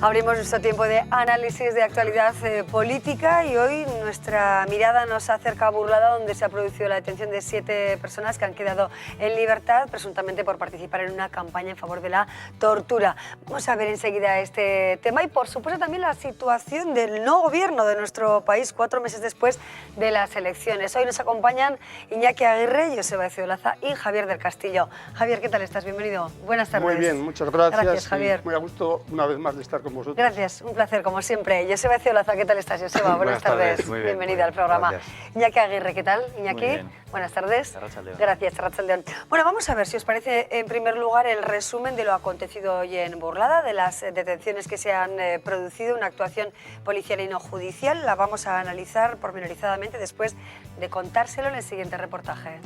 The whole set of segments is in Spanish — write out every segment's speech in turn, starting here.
Abrimos nuestro tiempo de análisis de actualidad política y hoy nuestra mirada nos acerca a Burlada, donde se ha producido la detención de 7 personas que han quedado en libertad, presuntamente por participar en una campaña en favor de la tortura. Vamos a ver enseguida este tema y, por supuesto, también la situación del no gobierno de nuestro país 4 meses después de las elecciones. Hoy nos acompañan Iñaki Aguirre, Joseba Ciolaza y Javier del Castillo. Javier, ¿qué tal estás? Bienvenido. Buenas tardes. Muy bien, muchas gracias. Gracias, Javier. Muy a gusto una vez más de estar con vosotros. Gracias, un placer, como siempre. Joseba Ciolaza, ¿qué tal estás, Joseba? Buenas tardes. Muy bien, bienvenida al programa. Gracias. Iñaki Aguirre, ¿qué tal? Iñaki, buenas tardes. Arratsaldeon. Gracias, Arratsaldeon. Bueno, vamos a ver si os parece, en primer lugar, el resumen de lo acontecido hoy en Burlada, de las detenciones que se han producido, una actuación policial y no judicial. La vamos a analizar pormenorizadamente después de contárselo en el siguiente reportaje.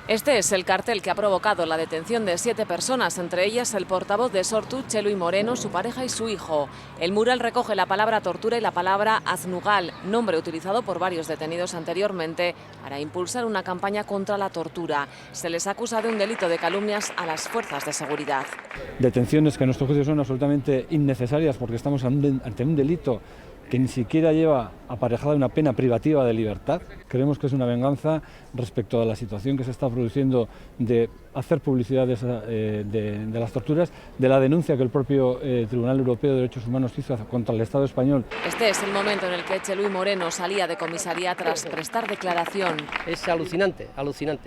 Este es el cartel que ha provocado la detención de 7 personas, entre ellas el portavoz de Sortu, Txelui Moreno, su pareja y su hijo. El mural recoge la palabra tortura y la palabra aznugal, nombre utilizado por varios detenidos anteriormente para impulsar una campaña contra la tortura. Se les acusa de un delito de calumnias a las fuerzas de seguridad. Detenciones que a nuestro juicio son absolutamente innecesarias porque estamos ante un delito que ni siquiera lleva aparejada una pena privativa de libertad. Creemos que es una venganza respecto a la situación que se está produciendo de hacer publicidad de las torturas, de la denuncia que el propio Tribunal Europeo de Derechos Humanos hizo contra el Estado español. Este es el momento en el que Txelui Moreno salía de comisaría tras prestar declaración. Es alucinante,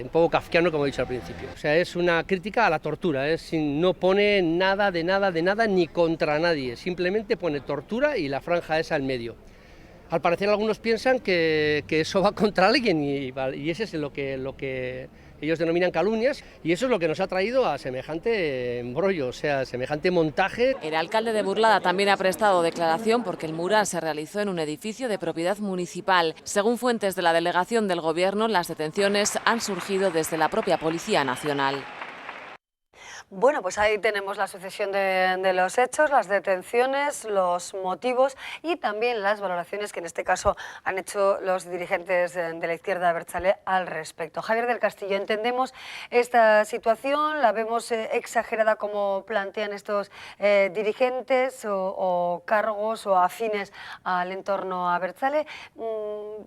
un poco kafkiano, como he dicho al principio. O sea, es una crítica a la tortura, no pone nada de nada ni contra nadie, simplemente pone tortura y la franja esa en medio. Al parecer algunos piensan que eso va contra alguien y ese es lo que ellos denominan calumnias, y eso es lo que nos ha traído a semejante embrollo, o sea, semejante montaje. El alcalde de Burlada también ha prestado declaración porque el mural se realizó en un edificio de propiedad municipal. Según fuentes de la delegación del Gobierno, las detenciones han surgido desde la propia Policía Nacional. Bueno, pues ahí tenemos la sucesión de los hechos, las detenciones, los motivos y también las valoraciones que en este caso han hecho los dirigentes de la izquierda abertzale al respecto. Javier del Castillo, entendemos esta situación, la vemos exagerada como plantean estos dirigentes o cargos o afines al entorno abertzale.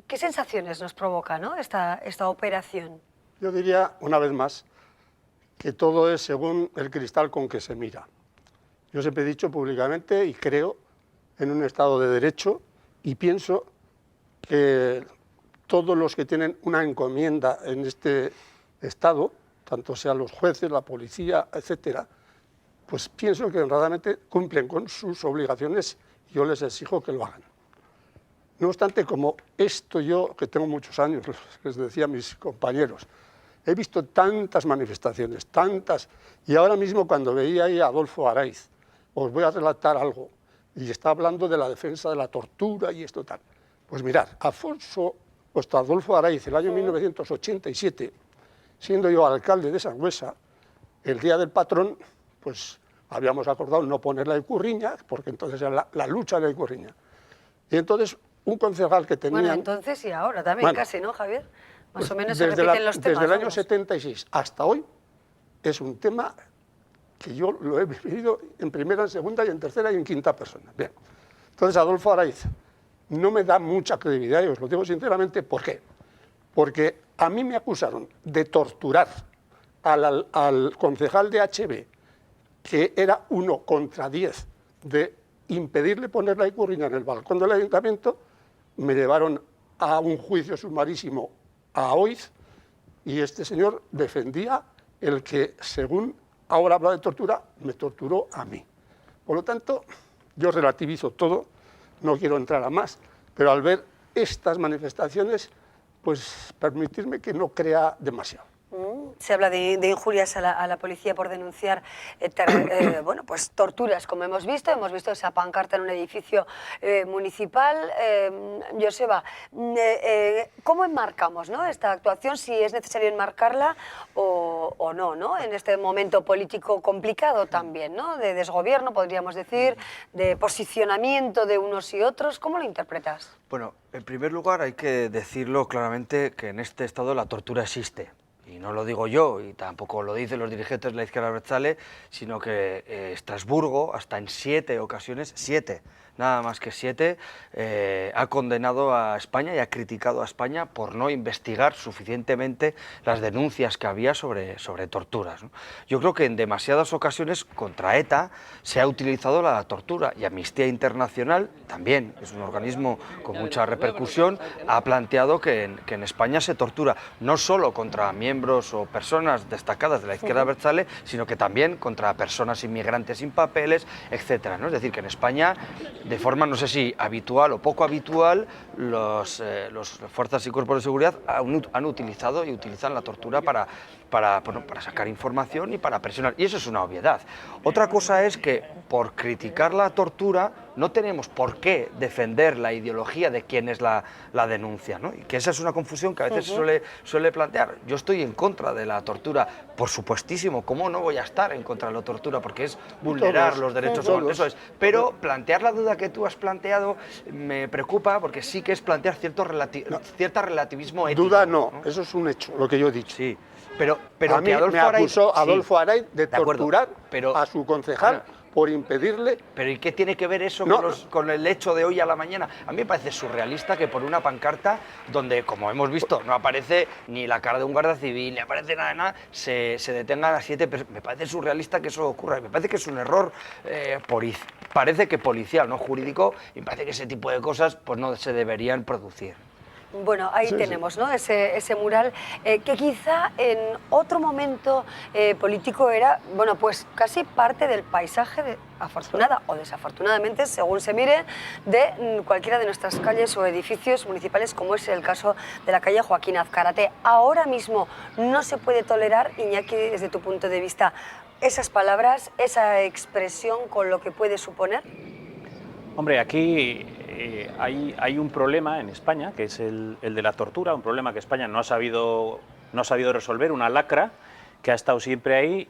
¿Qué sensaciones nos provoca, ¿no?, esta operación? Yo diría, una vez más, que todo es según el cristal con que se mira. Yo siempre he dicho públicamente y creo en un Estado de Derecho y pienso que todos los que tienen una encomienda en este Estado, tanto sean los jueces, la policía, etcétera, pues pienso que honradamente cumplen con sus obligaciones y yo les exijo que lo hagan. No obstante, como esto yo, que tengo muchos años, les decía a mis compañeros, he visto tantas manifestaciones, tantas, y ahora mismo cuando veía ahí a Adolfo Araiz, os voy a relatar algo, y está hablando de la defensa de la tortura y esto tal. Pues mirad, Adolfo Araiz, el año 1987, siendo yo alcalde de Sangüesa, el día del patrón, pues habíamos acordado no poner la Ikurriña, porque entonces era la lucha de la Ikurriña. Y entonces un concejal que tenía... Bueno, entonces y ahora también, casi, ¿no, Javier? Más o menos se desde repiten los temas. Desde el año 76 hasta hoy es un tema que yo lo he vivido en primera, en segunda y en tercera y en quinta persona. Bien. Entonces Adolfo Araiz no me da mucha credibilidad y os lo digo sinceramente. ¿Por qué? Porque a mí me acusaron de torturar al concejal de HB, que era 1 contra 10, de impedirle poner la Ikurriña en el balcón del ayuntamiento. Me llevaron a un juicio sumarísimo a Oiz, y este señor defendía el que, según ahora habla de tortura, me torturó a mí. Por lo tanto, yo relativizo todo, no quiero entrar a más, pero al ver estas manifestaciones, pues permitirme que no crea demasiado. Se habla de injurias a la policía por denunciar bueno, pues torturas, como hemos visto esa pancarta en un edificio municipal. Joseba, ¿cómo enmarcamos, ¿no?, esta actuación? Si es necesario enmarcarla o no, ¿no?, en este momento político complicado también, ¿no?, de desgobierno, podríamos decir, de posicionamiento de unos y otros. ¿Cómo lo interpretas? Bueno, en primer lugar hay que decirlo claramente que en este Estado la tortura existe. y no lo digo yo, y tampoco lo dicen los dirigentes de la izquierda abertzale, sino que Estrasburgo, hasta en 7 ocasiones, 7, nada más que 7, ha condenado a España y ha criticado a España por no investigar suficientemente las denuncias que había sobre torturas, ¿no? Yo creo que en demasiadas ocasiones contra ETA se ha utilizado la tortura, y Amnistía Internacional también es un organismo con mucha repercusión, ha planteado que en España se tortura no solo contra miembros o personas destacadas de la izquierda abertzale, sino que también contra personas inmigrantes sin papeles, etcétera, ¿no? Es decir, que en España, de forma no sé si habitual o poco habitual, las fuerzas y cuerpos de seguridad han utilizado y utilizan la tortura para sacar información y para presionar, y eso es una obviedad. Otra cosa es que por criticar la tortura no tenemos por qué defender la ideología de quienes la denuncian, ¿no? Y que esa es una confusión que a veces suele plantear. Yo estoy en contra de la tortura, por supuestísimo, ¿cómo no voy a estar en contra de la tortura? Porque es vulnerar los derechos humanos, eso es. Pero plantear la duda que tú has planteado me preocupa, porque sí que es plantear cierto relativismo ético. Duda no, eso es un hecho, lo que yo he dicho. Sí. Pero a mí me acusó Adolfo Araiz de torturar pero, a su concejal por impedirle... Pero ¿y qué tiene que ver eso con el hecho de hoy a la mañana? A mí me parece surrealista que por una pancarta donde, como hemos visto, no aparece ni la cara de un guardia civil, ni aparece nada de nada, se detengan a 7 personas. Me parece surrealista que eso ocurra, me parece que es un error parece que policial, no jurídico, y me parece que ese tipo de cosas pues no se deberían producir. Bueno, ahí tenemos, ¿no? ese mural que quizá en otro momento político era, bueno, pues casi parte del paisaje, afortunada o desafortunadamente, según se mire, de cualquiera de nuestras calles o edificios municipales, como es el caso de la calle Joaquín Azcárate. Ahora mismo no se puede tolerar, Iñaki, desde tu punto de vista, esas palabras, esa expresión con lo que puede suponer. Hombre, aquí hay un problema en España, que es el de la tortura, un problema que España no ha sabido resolver, una lacra que ha estado siempre ahí,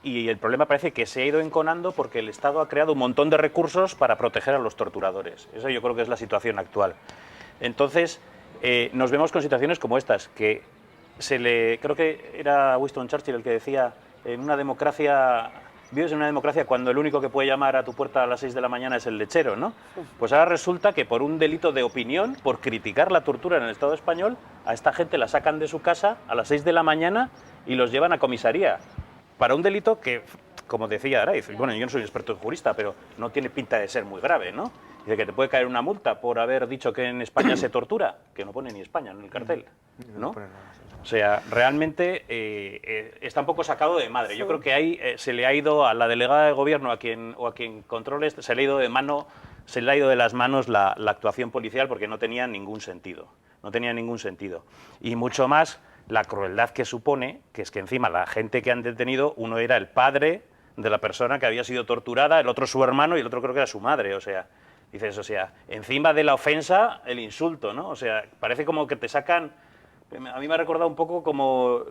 y el problema parece que se ha ido enconando porque el Estado ha creado un montón de recursos para proteger a los torturadores. Eso yo creo que es la situación actual. Entonces, nos vemos con situaciones como estas, que creo que era Winston Churchill el que decía, en una democracia... Vives en una democracia cuando el único que puede llamar a tu puerta a las 6 de la mañana es el lechero, ¿no? Pues ahora resulta que por un delito de opinión, por criticar la tortura en el Estado español, a esta gente la sacan de su casa a las 6 de la mañana y los llevan a comisaría. Para un delito que, como decía Araiz, bueno, yo no soy experto en jurista, pero no tiene pinta de ser muy grave, ¿no? Dice que te puede caer una multa por haber dicho que en España se tortura, que no pone ni España en el cartel, ¿no? O sea, realmente está un poco sacado de madre. Yo creo que ahí se le ha ido a la delegada de gobierno, a quien controle, se le ha ido de las manos la actuación policial, porque no tenía ningún sentido. No tenía ningún sentido. Y mucho más la crueldad que supone, que es que encima la gente que han detenido, uno era el padre de la persona que había sido torturada, el otro su hermano y el otro creo que era su madre. O sea, dices, o sea, encima de la ofensa, el insulto, ¿no? O sea, parece como que te sacan... A mí me ha recordado un poco como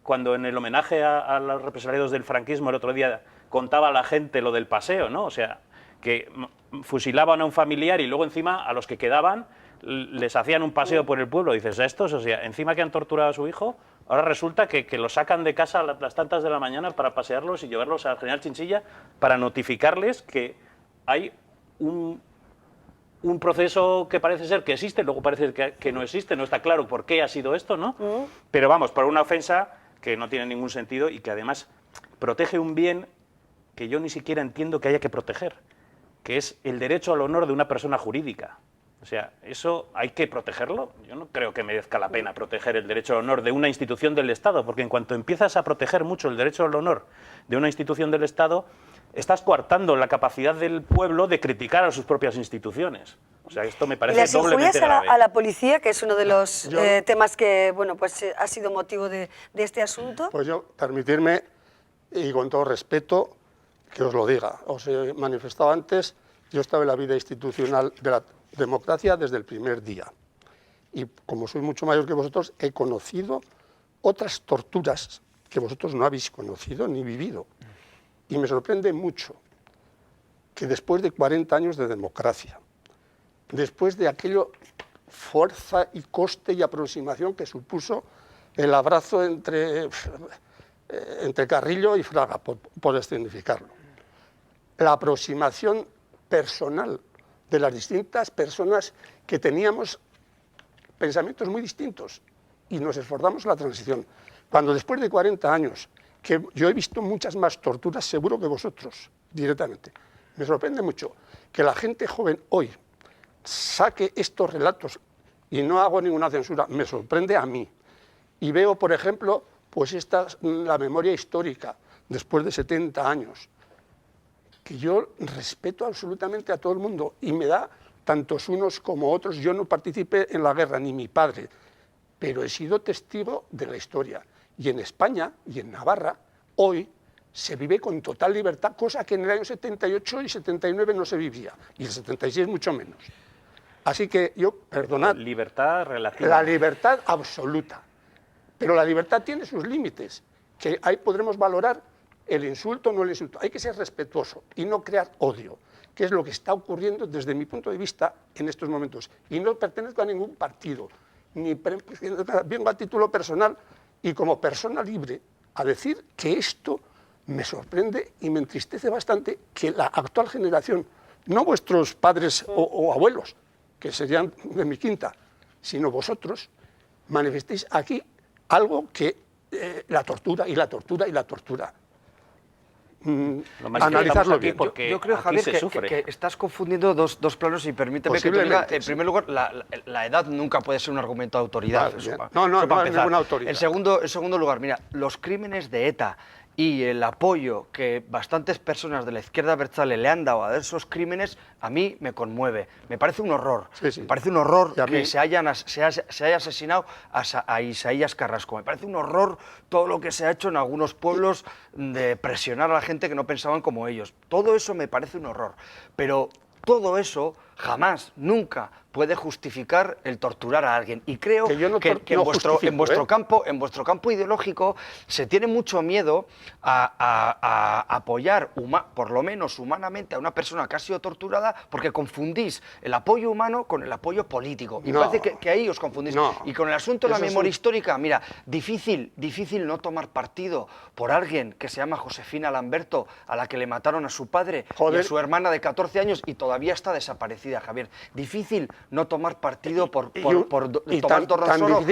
cuando en el homenaje a los represaliados del franquismo el otro día contaba a la gente lo del paseo, ¿no? O sea, que fusilaban a un familiar y luego encima a los que quedaban les hacían un paseo por el pueblo. Dices, a estos, o sea, encima que han torturado a su hijo, ahora resulta que los sacan de casa a las tantas de la mañana para pasearlos y llevarlos al General Chinchilla para notificarles que hay un proceso que parece ser que existe, luego parece que no existe, no está claro por qué ha sido esto, ¿no? Pero vamos, por una ofensa que no tiene ningún sentido y que además protege un bien que yo ni siquiera entiendo que haya que proteger, que es el derecho al honor de una persona jurídica. O sea, eso hay que protegerlo. Yo no creo que merezca la pena proteger el derecho al honor de una institución del Estado, porque en cuanto empiezas a proteger mucho el derecho al honor de una institución del Estado, estás coartando la capacidad del pueblo de criticar a sus propias instituciones. O sea, esto me parece doblemente grave. A la policía, que es uno de los temas que, bueno, pues ha sido motivo de este asunto. Pues yo, permitirme, y con todo respeto, que os lo diga. Os he manifestado antes, yo estaba en la vida institucional de la democracia desde el primer día. Y como soy mucho mayor que vosotros, he conocido otras torturas que vosotros no habéis conocido ni vivido. Y me sorprende mucho que después de 40 años de democracia, después de aquello fuerza y coste y aproximación que supuso el abrazo entre Carrillo y Fraga, por escenificarlo. La aproximación personal de las distintas personas que teníamos pensamientos muy distintos y nos esforzamos en la transición. Cuando después de 40 años, que yo he visto muchas más torturas, seguro que vosotros, directamente, me sorprende mucho que la gente joven hoy saque estos relatos, y no hago ninguna censura, me sorprende a mí. Y veo, por ejemplo, pues la memoria histórica, después de 70 años, que yo respeto absolutamente a todo el mundo y me da tantos unos como otros. Yo no participé en la guerra, ni mi padre, pero he sido testigo de la historia. Y en España y en Navarra, hoy, se vive con total libertad, cosa que en el año 78 y 79 no se vivía, y el 76 mucho menos. Así que yo, perdonad... Libertad relativa. La libertad absoluta. Pero la libertad tiene sus límites, que ahí podremos valorar el insulto o no el insulto. Hay que ser respetuoso y no crear odio, que es lo que está ocurriendo desde mi punto de vista en estos momentos. Y no pertenezco a ningún partido, ni vengo a título personal y como persona libre a decir que esto me sorprende y me entristece bastante que la actual generación, no vuestros padres o abuelos, que serían de mi quinta, sino vosotros, manifestéis aquí algo que la tortura y la tortura y la tortura. Analizarlo bien. Porque yo creo, Javier, que estás confundiendo dos planos y permíteme que te diga, en primer lugar, la edad nunca puede ser un argumento de autoridad. Vale, eso, no para es empezar. ninguna autoridad. En segundo lugar, mira, los crímenes de ETA y el apoyo que bastantes personas de la izquierda abertzale le han dado a esos crímenes, a mí me conmueve. Me parece un horror. Sí, sí. Me parece un horror Y a que mí... se haya asesinado a Isaías Carrasco. Me parece un horror todo lo que se ha hecho en algunos pueblos de presionar a la gente que no pensaban como ellos. Todo eso me parece un horror. Pero todo eso jamás, nunca puede justificar el torturar a alguien. Y creo que en vuestro campo ideológico se tiene mucho miedo a apoyar, por lo menos humanamente, a una persona que ha sido torturada, porque confundís el apoyo humano con el apoyo político. Y parece que ahí os confundís. Y con el asunto de la memoria histórica, mira, difícil no tomar partido por alguien que se llama Josefina Lamberto, a la que le mataron a su padre y a su hermana de 14 años y todavía está desaparecida, Javier. Difícil no tomar partido por Tomás Dorronsoro.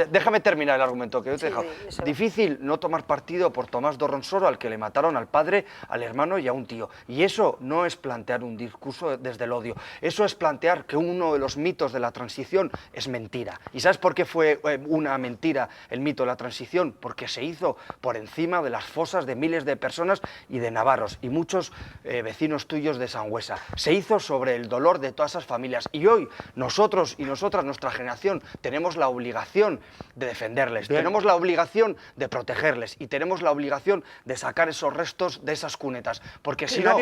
Déjame terminar el argumento que yo te he dejado. Difícil no tomar partido por Tomás Dorronsoro, al que le mataron al padre, al hermano y a un tío. Y eso no es plantear un discurso desde el odio. Eso es plantear que uno de los mitos de la transición es mentira. ¿Y sabes por qué fue una mentira el mito de la transición? Porque se hizo por encima de las fosas de miles de personas y de navarros y muchos vecinos tuyos de Sangüesa. Se hizo sobre el dolor de todas esas familias. Y hoy nosotros y nosotras, nuestra generación, tenemos la obligación de defenderles, tenemos la obligación de protegerles y tenemos la obligación de sacar esos restos de esas cunetas, porque si no,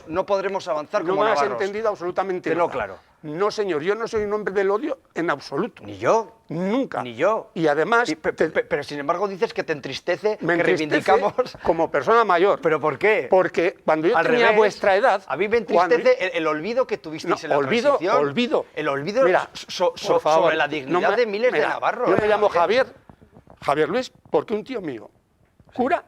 no podremos avanzar como navarros. No me has entendido absolutamente nada. Claro. No, señor, yo no soy un hombre del odio en absoluto. Ni yo. Nunca. Ni yo. Y además... Pero sin embargo dices que te entristece me que reivindicamos... como persona mayor. ¿Pero por qué? Porque cuando yo tenía vuestra edad... A mí me entristece el olvido que tuvisteis en la transición. El olvido Mira, por favor, sobre la dignidad de miles de navarros. Yo me llamo Javier Luis, porque un tío mío, cura,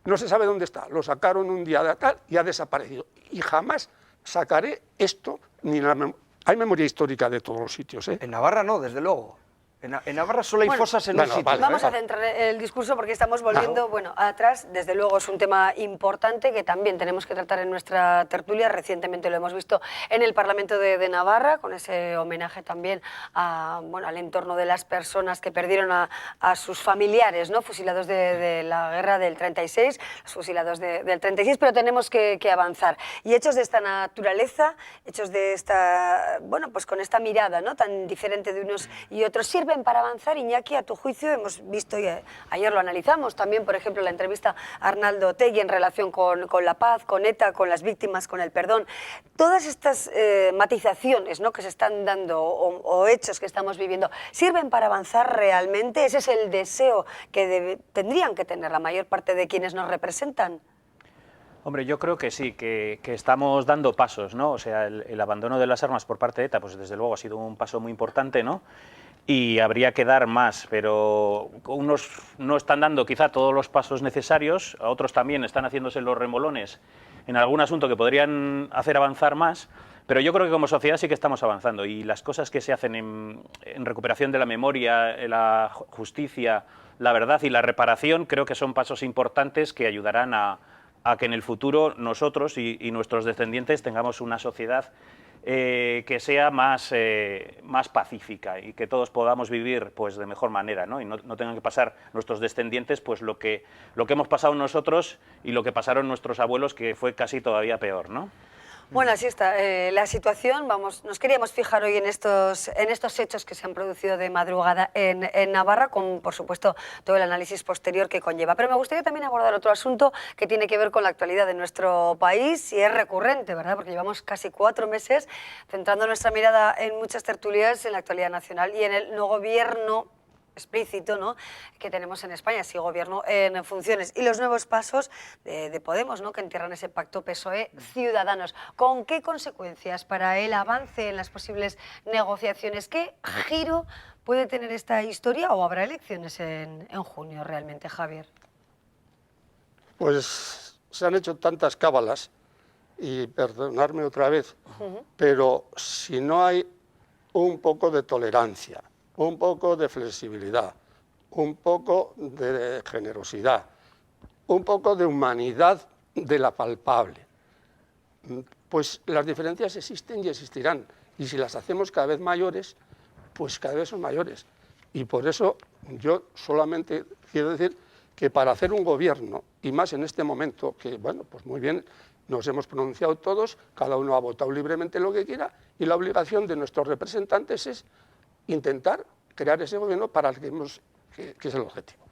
no se sabe dónde está. Lo sacaron un día de tal y ha desaparecido. Y jamás sacaré esto ni la memoria. Hay memoria histórica de todos los sitios, ¿eh? En Navarra no, desde luego. En Navarra solo hay fosas en un sitio. Vamos a centrar el discurso porque estamos volviendo atrás. Desde luego es un tema importante que también tenemos que tratar en nuestra tertulia. Recientemente lo hemos visto en el Parlamento de Navarra, con ese homenaje también al entorno de las personas que perdieron a sus familiares, ¿no? Fusilados de la guerra del 36, los fusilados del 36, pero tenemos que avanzar. Y hechos de esta naturaleza, hechos de esta, pues con esta mirada, ¿no?, tan diferente de unos y otros, sirven para avanzar. Iñaki, a tu juicio, hemos visto, y ayer lo analizamos también, por ejemplo, la entrevista a Arnaldo Otegi en relación con la paz, con ETA, con las víctimas, con el perdón. Todas estas matizaciones, ¿no?, que se están dando o hechos que estamos viviendo, ¿sirven para avanzar realmente? ¿Ese es el deseo que tendrían que tener la mayor parte de quienes nos representan? Hombre, yo creo que sí, que estamos dando pasos, ¿no? O sea, el abandono de las armas por parte de ETA, pues desde luego ha sido un paso muy importante, ¿no? y habría que dar más, pero unos no están dando quizá todos los pasos necesarios, otros también están haciéndose los remolones en algún asunto que podrían hacer avanzar más, pero yo creo que como sociedad sí que estamos avanzando y las cosas que se hacen en recuperación de la memoria, en la justicia, la verdad y la reparación, creo que son pasos importantes que ayudarán a que en el futuro nosotros y nuestros descendientes tengamos una sociedad que sea más pacífica y que todos podamos vivir pues de mejor manera, ¿no? Y no tengan que pasar nuestros descendientes pues lo que hemos pasado nosotros y lo que pasaron nuestros abuelos, que fue casi todavía peor, ¿no? Bueno, así está la situación. Nos queríamos fijar hoy en estos hechos que se han producido de madrugada en Navarra, con, por supuesto, todo el análisis posterior que conlleva. Pero me gustaría también abordar otro asunto que tiene que ver con la actualidad de nuestro país y es recurrente, ¿verdad? Porque llevamos casi 4 meses centrando nuestra mirada en muchas tertulias en la actualidad nacional y en el no gobierno explícito, ¿no?, que tenemos en España, sí, gobierno en funciones, y los nuevos pasos de Podemos, ¿no?, que entierran ese pacto PSOE-Ciudadanos. ¿Con qué consecuencias para el avance en las posibles negociaciones? ¿Qué giro puede tener esta historia o habrá elecciones en junio realmente, Javier? Pues se han hecho tantas cábalas, y perdonadme otra vez, pero si no hay un poco de tolerancia, un poco de flexibilidad, un poco de generosidad, un poco de humanidad de la palpable, pues las diferencias existen y existirán, y si las hacemos cada vez mayores, pues cada vez son mayores. Y por eso yo solamente quiero decir que para hacer un gobierno, y más en este momento, que bueno, pues muy bien, nos hemos pronunciado todos, cada uno ha votado libremente lo que quiera, y la obligación de nuestros representantes es intentar crear ese gobierno para el que es el objetivo.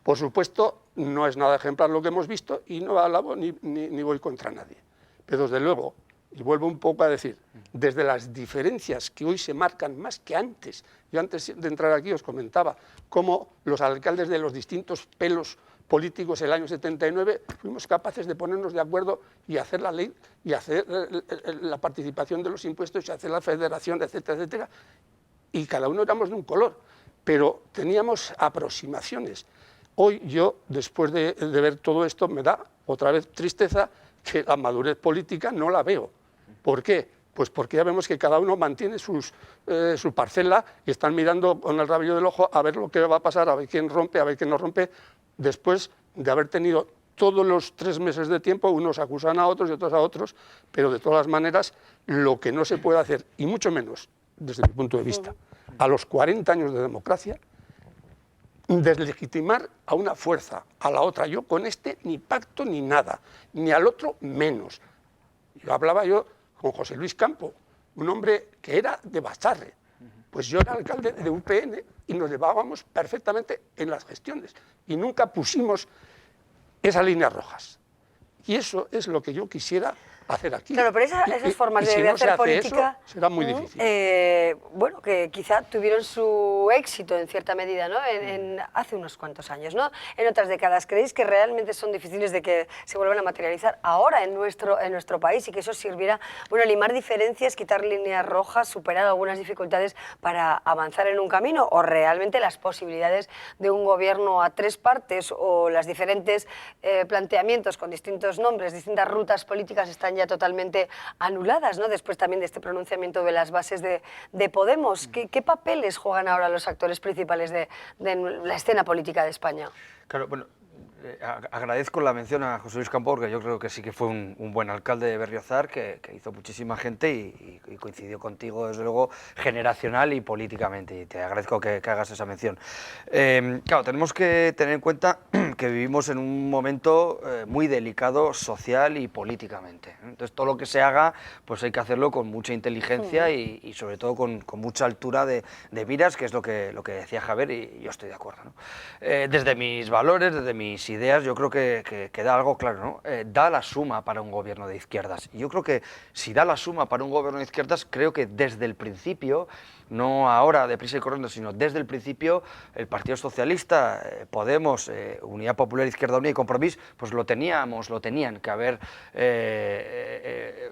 Por supuesto, no es nada ejemplar lo que hemos visto y no alabo ni voy contra nadie. Pero desde luego, y vuelvo un poco a decir, desde las diferencias que hoy se marcan más que antes, yo antes de entrar aquí os comentaba cómo los alcaldes de los distintos pelos políticos el año 79 fuimos capaces de ponernos de acuerdo y hacer la ley y hacer la participación de los impuestos y hacer la federación, etcétera, etcétera, y cada uno éramos de un color, pero teníamos aproximaciones. Hoy yo, después de ver todo esto, me da otra vez tristeza que la madurez política no la veo. ¿Por qué? Pues porque ya vemos que cada uno mantiene su parcela y están mirando con el rabillo del ojo a ver lo que va a pasar, a ver quién rompe, a ver quién no rompe, después de haber tenido todos los 3 meses de tiempo, unos acusan a otros y otros a otros, pero de todas las maneras, lo que no se puede hacer, y mucho menos desde mi punto de vista, a los 40 años de democracia, deslegitimar a una fuerza, a la otra. Yo con este ni pacto ni nada, ni al otro menos. Hablaba yo con José Luis Campo, un hombre que era de Bacharre. Pues yo era alcalde de UPN y nos llevábamos perfectamente en las gestiones y nunca pusimos esas líneas rojas. Y eso es lo que yo quisiera hacer aquí. Claro, pero esas formas de hacer política, eso, será muy difícil. Bueno, que quizá tuvieron su éxito en cierta medida, ¿no? Hace unos cuantos años, ¿no? En otras décadas, ¿creéis que realmente son difíciles de que se vuelvan a materializar ahora en nuestro país y que eso sirviera, bueno, limar diferencias, quitar líneas rojas, superar algunas dificultades para avanzar en un camino? ¿O realmente las posibilidades de un gobierno a 3 partes o las diferentes planteamientos con distintos nombres, distintas rutas políticas están ya totalmente anuladas, ¿no? Después también de este pronunciamiento de las bases de Podemos? ¿Qué papeles juegan ahora los actores principales de la escena política de España? Claro, bueno, agradezco la mención a José Luis Campo, porque yo creo que sí que fue un buen alcalde de Berriozar, que hizo muchísima gente y coincidió contigo, desde luego, generacional y políticamente, y te agradezco que hagas esa mención. Claro, tenemos que tener en cuenta que vivimos en un momento muy delicado social y políticamente. Entonces, todo lo que se haga, pues hay que hacerlo con mucha inteligencia y sobre todo con mucha altura de miras, que es lo que decía Javier, y yo estoy de acuerdo, ¿no? Desde mis valores, desde mis ideas, yo creo que da algo claro, ¿no? Da la suma para un gobierno de izquierdas. Y yo creo que si da la suma para un gobierno de izquierdas, creo que desde el principio no ahora deprisa y corriendo, sino desde el principio, el Partido Socialista, Podemos, Unidad Popular, Izquierda Unida y Compromís, pues lo tenían que haber,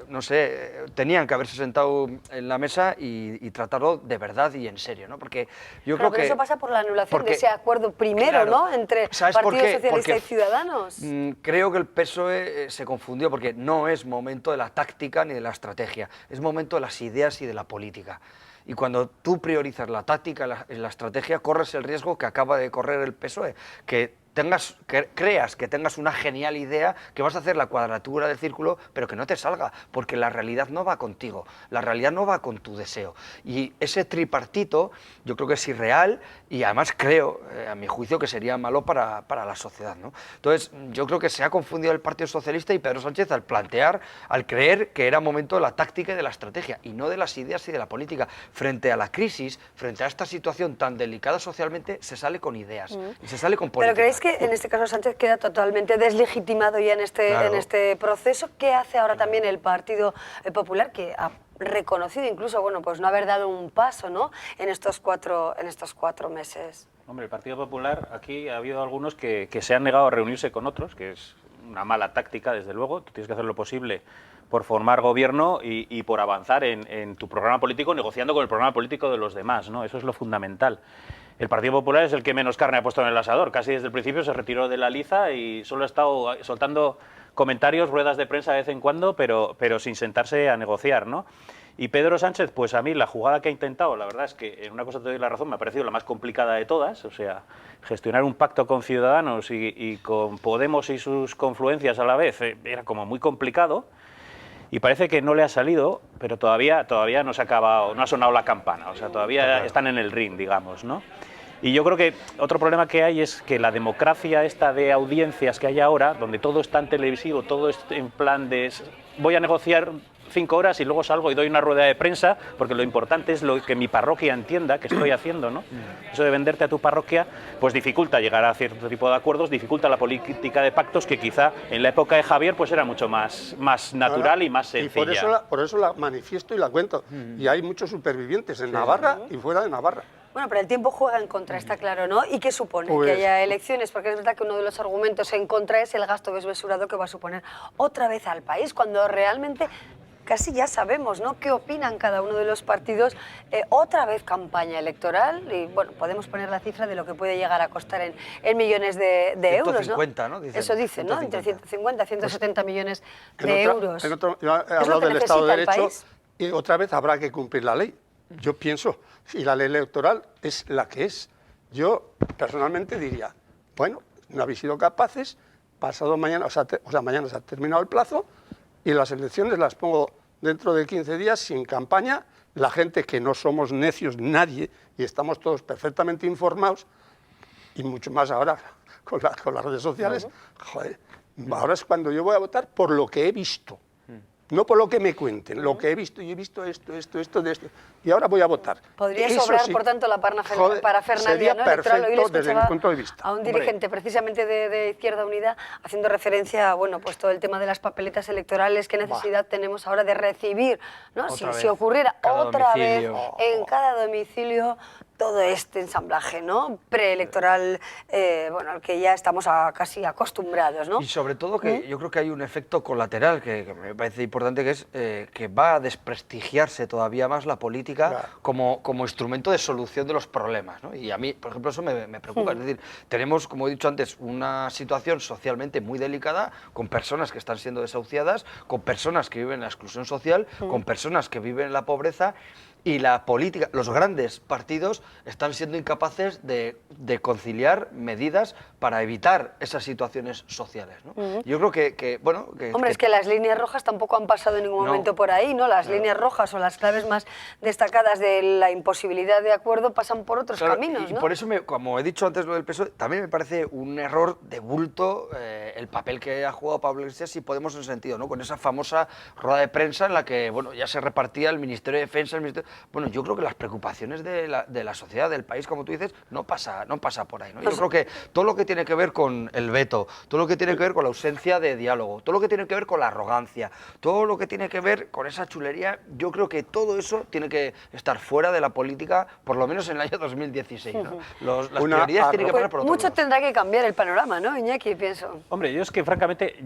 no sé, tenían que haberse sentado en la mesa y tratarlo de verdad y en serio, ¿no? Porque yo creo pero que... eso pasa por la anulación de porque- ese acuerdo primero, claro, ¿no? Entre ¿sabes Partido por qué? Socialista Porque y Ciudadanos. creo que el PSOE se confundió porque no es momento de la táctica ni de la estrategia, es momento de las ideas y de la política. Y cuando tú priorizas la táctica y la estrategia, corres el riesgo que acaba de correr el PSOE, que creas que tengas una genial idea, que vas a hacer la cuadratura del círculo, pero que no te salga, porque la realidad no va contigo, la realidad no va con tu deseo. Y ese tripartito yo creo que es irreal y además creo, a mi juicio, que sería malo para la sociedad, ¿no? Entonces, yo creo que se ha confundido el Partido Socialista y Pedro Sánchez al creer que era momento de la táctica y de la estrategia, y no de las ideas y de la política. Frente a la crisis, frente a esta situación tan delicada socialmente, se sale con ideas y se sale con política. ¿Pero creéis que en este caso Sánchez queda totalmente deslegitimado ya en este proceso? ¿Qué hace ahora también el Partido Popular, que ha reconocido incluso, bueno, pues no haber dado un paso, ¿no?, en estos cuatro meses? Hombre, el Partido Popular, aquí ha habido algunos que se han negado a reunirse con otros, que es una mala táctica, desde luego. Tú tienes que hacer lo posible por formar gobierno y por avanzar en tu programa político, negociando con el programa político de los demás, ¿no? Eso es lo fundamental. El Partido Popular es el que menos carne ha puesto en el asador. Casi desde el principio se retiró de la liza y solo ha estado soltando comentarios, ruedas de prensa de vez en cuando, pero sin sentarse a negociar, ¿no? Y Pedro Sánchez, pues a mí la jugada que ha intentado, la verdad es que en una cosa te doy la razón, me ha parecido la más complicada de todas, o sea, gestionar un pacto con Ciudadanos y con Podemos y sus confluencias a la vez era como muy complicado. Y parece que no le ha salido, pero todavía no se ha acabado, no ha sonado la campana, o sea, todavía están en el ring, digamos, ¿no? Y yo creo que otro problema que hay es que la democracia esta de audiencias que hay ahora, donde todo es tan televisivo, todo es en plan de voy a negociar 5 horas y luego salgo y doy una rueda de prensa, porque lo importante es lo que mi parroquia entienda que estoy haciendo, ¿no? Eso de venderte a tu parroquia, pues dificulta llegar a cierto tipo de acuerdos, dificulta la política de pactos que quizá en la época de Javier pues era mucho más natural y más sencilla. Y por eso la manifiesto y la cuento. Y hay muchos supervivientes en Navarra y fuera de Navarra. Bueno, pero el tiempo juega en contra, está claro, ¿no? ¿Y qué supone? Pues, que haya elecciones, porque es verdad que uno de los argumentos en contra es el gasto desmesurado que va a suponer otra vez al país, cuando realmente casi ya sabemos, ¿no?, qué opinan cada uno de los partidos. Otra vez campaña electoral y, bueno, podemos poner la cifra de lo que puede llegar a costar en millones de euros, 150, ¿no? Eso dicen, ¿no? Entre 150 y 170 millones de euros. Yo he hablado del Estado de Derecho y otra vez habrá que cumplir la ley. Yo pienso, y la ley electoral es la que es. Yo personalmente diría, bueno, no habéis sido capaces, pasado mañana, mañana se ha terminado el plazo y las elecciones las pongo dentro de 15 días sin campaña. La gente que no somos necios nadie y estamos todos perfectamente informados, y mucho más ahora con las redes sociales, joder, ahora es cuando yo voy a votar por lo que he visto. No por lo que me cuenten, lo que he visto, y he visto esto, de esto, y ahora voy a votar. Podría Eso sobrar, sí, por tanto, la parafernalia, sería ¿no?, electoral. Hoy le perfecto desde mi escuchaba punto de vista. a un dirigente precisamente de Izquierda Unida haciendo referencia a, bueno, pues todo el tema de las papeletas electorales, qué necesidad tenemos ahora de recibir, ¿no? Si ocurriera otra vez en cada domicilio todo este ensamblaje, ¿no?, preelectoral, bueno, al que ya estamos casi acostumbrados, ¿no? Y sobre todo que yo creo que hay un efecto colateral que me parece importante, que es que va a desprestigiarse todavía más la política como instrumento de solución de los problemas, ¿no? Y a mí, por ejemplo, eso me preocupa. Es decir, tenemos, como he dicho antes, una situación socialmente muy delicada, con personas que están siendo desahuciadas, con personas que viven en la exclusión social, con personas que viven en la pobreza. Y la política, los grandes partidos están siendo incapaces de conciliar medidas para evitar esas situaciones sociales, ¿no? Yo creo que bueno... Hombre, es que las líneas rojas tampoco han pasado en ningún momento por ahí, ¿no? Las líneas rojas o las claves más destacadas de la imposibilidad de acuerdo pasan por otros caminos, ¿no? Y por eso, como he dicho antes lo del PSOE, también me parece un error de bulto el papel que ha jugado Pablo Iglesias y Podemos en ese sentido, ¿no? Con esa famosa rueda de prensa en la que, bueno, ya se repartía el Ministerio de Defensa, bueno, yo creo que las preocupaciones de la sociedad, del país, como tú dices, no pasa por ahí, ¿no? Yo creo que todo lo que tiene que ver con el veto, todo lo que tiene que ver con la ausencia de diálogo, todo lo que tiene que ver con la arrogancia, todo lo que tiene que ver con esa chulería, yo creo que todo eso tiene que estar fuera de la política, por lo menos en el año 2016, ¿no? Las prioridades tienen que pasar por otro Mucho lado. tendrá que cambiar el panorama, ¿no, Iñaki? Pienso. Hombre, yo es que francamente,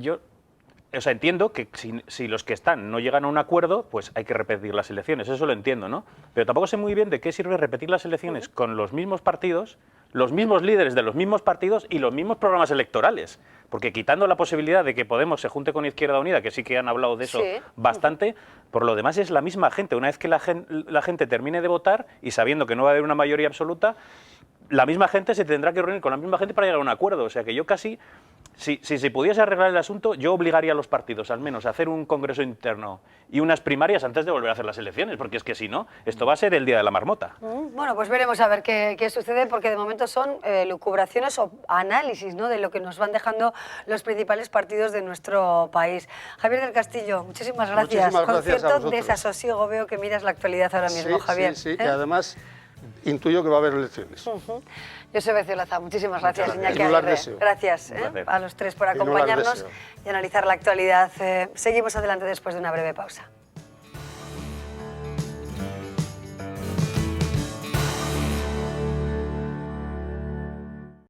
o sea, entiendo que si los que están no llegan a un acuerdo, pues hay que repetir las elecciones, eso lo entiendo, ¿no? Pero tampoco sé muy bien de qué sirve repetir las elecciones con los mismos partidos, los mismos líderes de los mismos partidos y los mismos programas electorales. Porque quitando la posibilidad de que Podemos se junte con Izquierda Unida, que sí que han hablado de eso bastante, por lo demás es la misma gente. Una vez que la gente termine de votar y sabiendo que no va a haber una mayoría absoluta, la misma gente se tendrá que reunir con la misma gente para llegar a un acuerdo. O sea que yo casi, si se pudiese arreglar el asunto, yo obligaría a los partidos al menos a hacer un congreso interno y unas primarias antes de volver a hacer las elecciones, porque es que si no, esto va a ser el día de la marmota. Bueno, pues veremos a ver qué sucede, porque de momento son lucubraciones o análisis, ¿no?, de lo que nos van dejando los principales partidos de nuestro país. Javier del Castillo, muchísimas gracias. Muchísimas Con gracias a cierto vosotros. desasosiego veo que miras la actualidad ahora mismo, Javier. Sí, y además intuyo que va a haber elecciones. Yo soy Becio Laza, muchísimas gracias, Muchas Iñaki gracias. Y no las Aguirre. deseo. Gracias Un placer. a los tres por Y no las acompañarnos deseo. y analizar la actualidad. Seguimos adelante después de una breve pausa.